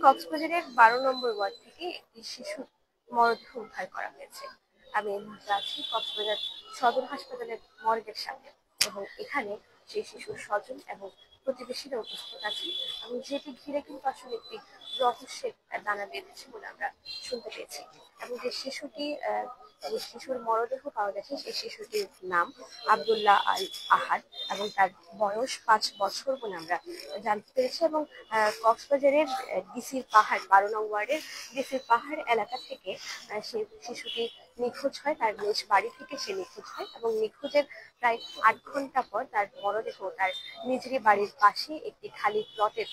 কক্সবাজারের 12 নম্বর ওয়ার্ড থেকে একটি শিশু মরদেহ উদ্ধার করা হয়েছে। আমি এই মুহূর্তে আছি কক্সবাজার সদর হাসপাতালের মর্গের সামনে এবং এখানে সেই শিশুর স্বজন এবং প্রতিবেশীরা উপস্থিত আছেন এবং যেটি ঘিরে কিন্তু আসলে একটি রহস্যের দানা বেঁধেছে বলে আমরা শুনতে পেয়েছি। এবং যে শিশুর মরদেহ পাওয়া গেছে সেই শিশুটির নাম আব্দুল্লাহ আল আহাদ এবং তার বয়স 5 বছর বলে আমরা জানতে পেরেছি। এবং কক্সবাজারের ডিসির পাহাড় 12 নং ওয়ার্ডের ডিসির পাহাড় এলাকা থেকে সেই শিশুটি নিখোঁজ হয়, তার নিজ বাড়ি থেকে সে নিখোঁজ হয় এবং নিখোঁজের প্রায় 8 ঘন্টা পর তার মরদেহ তার নিজেরই বাড়ির পাশে একটি খালি প্লটের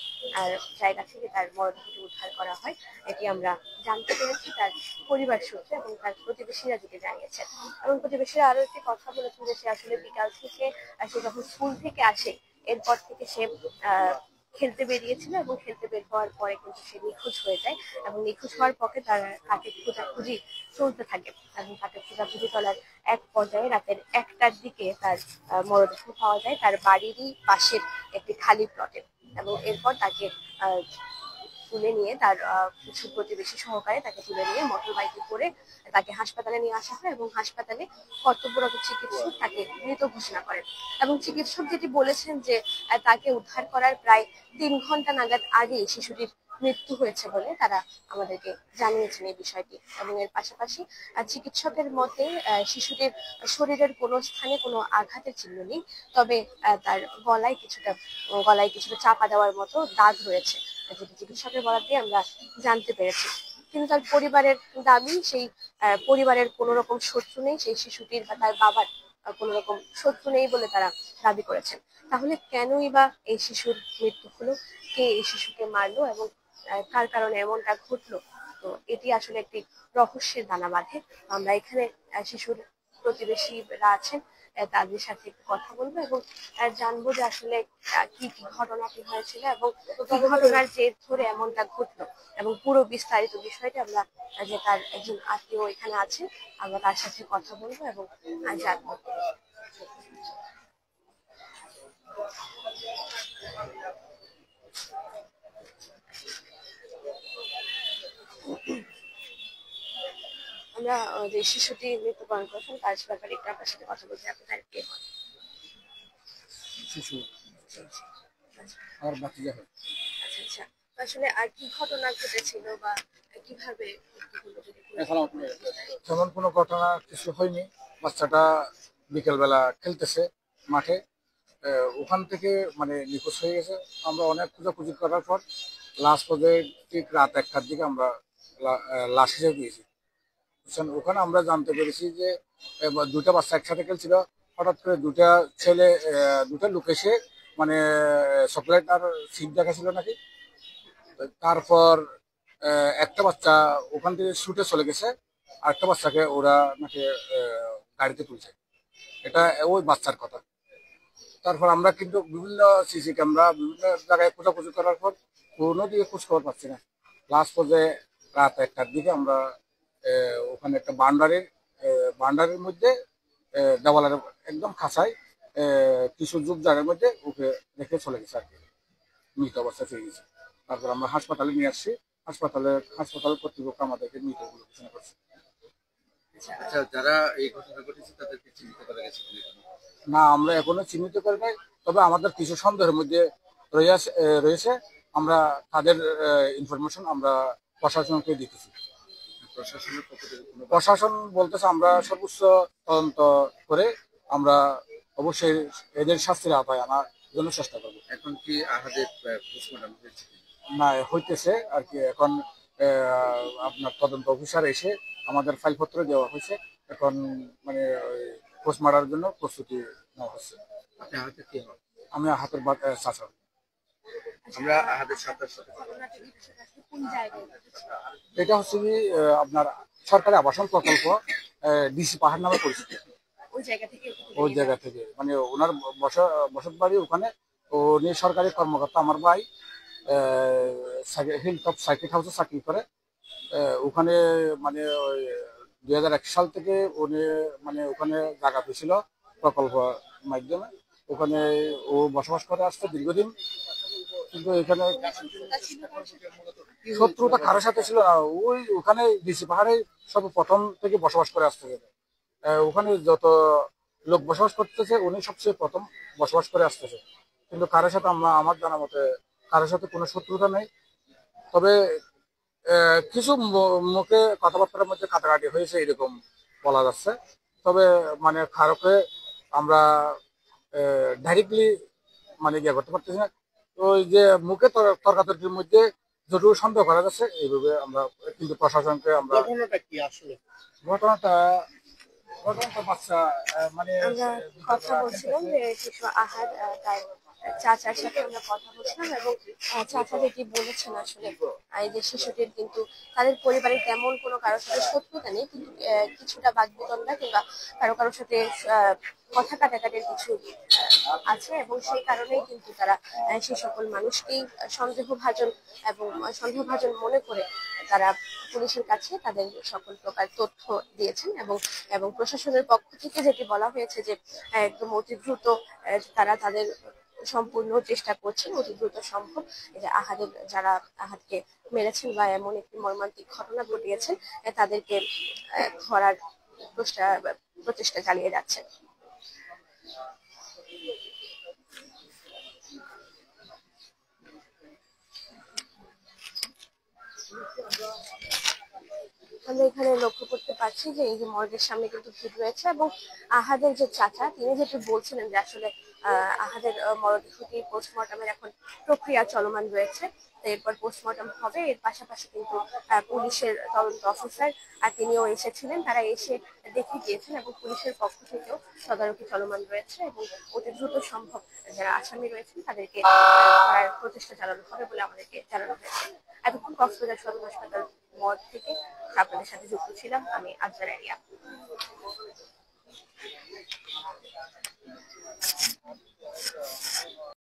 জায়গা থেকে তার মরদেহটি উদ্ধার করা হয়। এটি আমরা জানতে পেরেছি তার পরিবার সূত্রে এবং তার প্রতিবেশীরা যেটি জানিয়েছেন। এবং প্রতিবেশীরা আরো একটি কথা বলেছেন যে সে আসলে বিকাল থেকে সে যখন স্কুল থেকে আসে এরপর থেকে সে খেলতে বেরিয়েছিল এবং খেলতে বের হওয়ার পরে কিন্তু সে নিখোঁজ হয়ে যায় এবং নিখোঁজ হওয়ার পরে তাকে খোঁজাখুঁজি চলতে থাকে এবং তাকে খোঁজাখুঁজি চলার এক পর্যায়ে রাতের 1টার দিকে তার মরদেহ পাওয়া যায় তার বাড়িরই পাশের একটি খালি প্লটে। এবং এরপর তাকে তুলে নিয়ে তার কিছু প্রতিবেশী সহকারে তাকে তুলে নিয়ে মোটর বাইকে করে তাকে হাসপাতালে নিয়ে আসা হয় এবং হাসপাতালে কর্তব্যরত চিকিৎসক তাকে মৃত ঘোষণা করেন। এবং চিকিৎসক যেটি বলেছেন যে তাকে উদ্ধার করার প্রায় 3 ঘন্টা নাগাদ আগেই শিশুটির মৃত্যু হয়েছে বলে তারা আমাদেরকে জানিয়েছেন এই বিষয়টি। এবং এর পাশাপাশি চিকিৎসকের মতে শিশুটির শরীরের কোনো স্থানে কোনো আঘাতের চিহ্ন নেই, তবে তার গলায় কিছুটা চাপা দেওয়ার মতো দাগ রয়েছে, যেটি চিকিৎসকের বরাত দিয়ে আমরা জানতে পেরেছি। কিন্তু তার পরিবারের দাবি সেই পরিবারের কোনো রকম শত্রু নেই, সেই শিশুটির বা তার বাবার কোনো রকম শত্রু নেই বলে তারা দাবি করেছেন। তাহলে কেনই বা এই শিশুর মৃত্যু হলো, কে এই শিশুকে মারলো এবং কার কারণে এমনটা ঘটলো, তো এটি আসলে একটি রহস্যের দানা বাঁধে। আমরা এখানে শিশুর প্রতিবেশীরা আছেন তাদের সাথে একটু কথা বলবো এবং জানবো যে আসলে কি কি ঘটনাটি হয়েছিল এবং কি ঘটনার জের ধরে এমনটা ঘটলো এবং পুরো বিস্তারিত বিষয়টি আমরা যে তার একজন আত্মীয় এখানে আছেন আমরা তার সাথে কথা বলবো এবং জানবো। আমরা যে শিশুটি মৃত্যুবরণ করেছেন তার ব্যাপারে একটু আপনার সাথে কথা বলতে আপনি তার কে হন? শিশু আর বাচ্চা হয়। আচ্ছা আচ্ছা, আসলে আর কি ঘটনা ঘটেছিল বা কিভাবে এখন তেমন কোনো ঘটনা কিছু হয়নি। বাচ্চাটা বিকেলবেলা খেলতেছে মাঠে, ওখান থেকে মানে নিখোঁজ হয়ে গেছে। আমরা অনেক খোঁজাখুঁজি করার পর লাস্ট পর্যায়ে ঠিক রাত 1টার দিকে আমরা লাশ হিসেবে পেয়েছি। বুঝছেন, ওখানে আমরা জানতে পেরেছি যে দুটা বাচ্চা একসাথে খেলছিল, হঠাৎ করে দুটা লোক এসে মানে চকলেট আর সিট দেখাছিল নাকি। তারপর একটা বাচ্চা ওখান থেকে ছুটে চলে গেছে, আর একটা বাচ্চাকে ওরা নাকি গাড়িতে তুলছে, এটা ওই বাচ্চার কথা। তারপর আমরা কিন্তু বিভিন্ন সিসি ক্যামেরা বিভিন্ন জায়গায় খোঁজাখুঁজি করার পর কোনো দিকে খোঁজ খবর পাচ্ছি না। লাস্ট পর্যায়ে রাত 1টার দিকে আমরা ওখানে একটা বান্ডারের মধ্যে দেওয়ালের একদম খাঁচায় কিছু জায়গার মধ্যে ওকে রেখে চলে গেছে আর কি, মৃত অবস্থায় পেয়ে গেছে। তারপর আমরা হাসপাতালে নিয়ে আসছি, হাসপাতাল কর্তৃপক্ষ আমাদেরকে মৃতগুলো ঘোষণা করছে। আচ্ছা, যারা এই ঘটনা ঘটেছে তাদেরকে চিহ্নিত করা গেছে না, আমরা এখনো চিহ্নিত করি নাই, তবে আমাদের কিছু সন্দেহের মধ্যে রয়েছে। আমরা তাদের ইনফরমেশন আমরা প্রশাসনকে দিতেছি। প্রশাসন বলতেছে আমরা সর্বোচ্চ তদন্ত করে আমরা অবশ্যই এদের শাস্তির আওতায় আনার জন্য চেষ্টা করবো। এখন কি আহাদের পোস্টমর্টম হয়েছে? না, হইতেছে আর কি। এখন আপনার তদন্ত অফিসার এসে আমাদের ফাইলপত্র দেওয়া হয়েছে, এখন মানে পোস্টমর্টমের জন্য প্রস্তুতি নেওয়া হচ্ছে। আপনি আহাদের কি হন? আমি হাতের চাচা। আমরা আহাদের সাথে এটা হচ্ছে কি আপনার সরকারি আবাসন প্রকল্প ডিসি পাহাড় নামে পরিচিত। ওই জায়গা থেকে মানে ওনার বসত বাড়ি ওখানে। উনি সরকারি কর্মকর্তা, আমার ভাই হিল টপ সার্কিট হাউসে চাকরি করে। ওখানে মানে ওই 2001 সাল থেকে উনি মানে ওখানে জায়গা পেয়েছিল প্রকল্প মাধ্যমে, ওখানে ও বসবাস করে আসছে দীর্ঘদিন। কিন্তু এখানে শত্রুতা কারোর সাথে ছিল না। ওখানে ডিসি পাহাড়ে সর্বপ্রথম থেকে বসবাস করে আসতেছে। ওখানে যত লোক বসবাস করতেছে উনি সবচেয়ে প্রথম বসবাস করে আসতেছে। কিন্তু কারোর সাথে আমার জানা মতে কারোর সাথে কোনো শত্রুতা নেই। তবে কিছু মুখে কথাবার্তার মধ্যে কাটাকাটি হয়েছে এরকম বলা যাচ্ছে। তবে মানে কারোকে আমরা ডাইরেক্টলি মানে ইয়ে করতে পারতেছি না। ওই যে মুখে তর্কাতর্কির মধ্যে যতটুকু সন্দেহ করা যাচ্ছে এইভাবে আমরা কিন্তু প্রশাসনকে আমরা ঘটনাটা কি আসলে? ঘটনাটা ঘটনাটা বাচ্চা মানে আমরা কথা বলছিলাম যে শিশু আহার তার চাচার সাথে আমরা কথা বলছিলাম এবং চাচা যেটি বলেছেন আসলে এই যে শিশুটির কিন্তু তাদের পরিবারের তেমন কোনো কারোর সাথে শত্রুতা নেই, কিন্তু কিছুটা বাকবিতণ্ডা কিংবা কারোর সাথে কথা কাটাকাটির কিছু আছে এবং সেই কারণেই কিন্তু তারা সে সকল মানুষকেই সন্দেহভাজন এবং সন্দেহভাজন মনে করে তারা পুলিশের কাছে তাদের সকল প্রকার তথ্য দিয়েছেন এবং এবং প্রশাসনের পক্ষ থেকে যেটি বলা হয়েছে যে একদম অতি দ্রুত তারা তাদের সম্পূর্ণ চেষ্টা করছেন অতি দ্রুত সম্ভব এই যে আহাদের যারা আহাদকে মেরেছেন বা এমন একটি মর্মান্তিক ঘটনা ঘটিয়েছেন তাদেরকে ধরার প্রচেষ্টা চালিয়ে যাচ্ছেন। আমরা এখানে লক্ষ্য করতে পারছি যে এই যে মর্গের সামনে কিন্তু ভিড় রয়েছে এবং আহাদের যে চাচা তিনি যেটি বলছিলেন যে আসলে আহাদের মরদেহটি পোস্টমর্টমের এখন প্রক্রিয়া চলমান রয়েছে। এরপর পোস্টমর্টম হবে, এর পাশাপাশি কিন্তু পুলিশের তদন্ত অফিসার তিনিও এসেছিলেন, তারা এসে দেখে গিয়েছেন এবং পুলিশের পক্ষ থেকেও তদারকি চলমান রয়েছে এবং অতি দ্রুত সম্ভব যারা আসামি রয়েছেন তাদেরকে ধরার প্রচেষ্টা চালানো হবে বলে আমাদেরকে জানানো হয়েছে। এতক্ষণ কক্সবাজার সদর হাসপাতাল মর্গ থেকে আপনাদের সাথে যুক্ত ছিলাম আমি আফজার আরিয়া।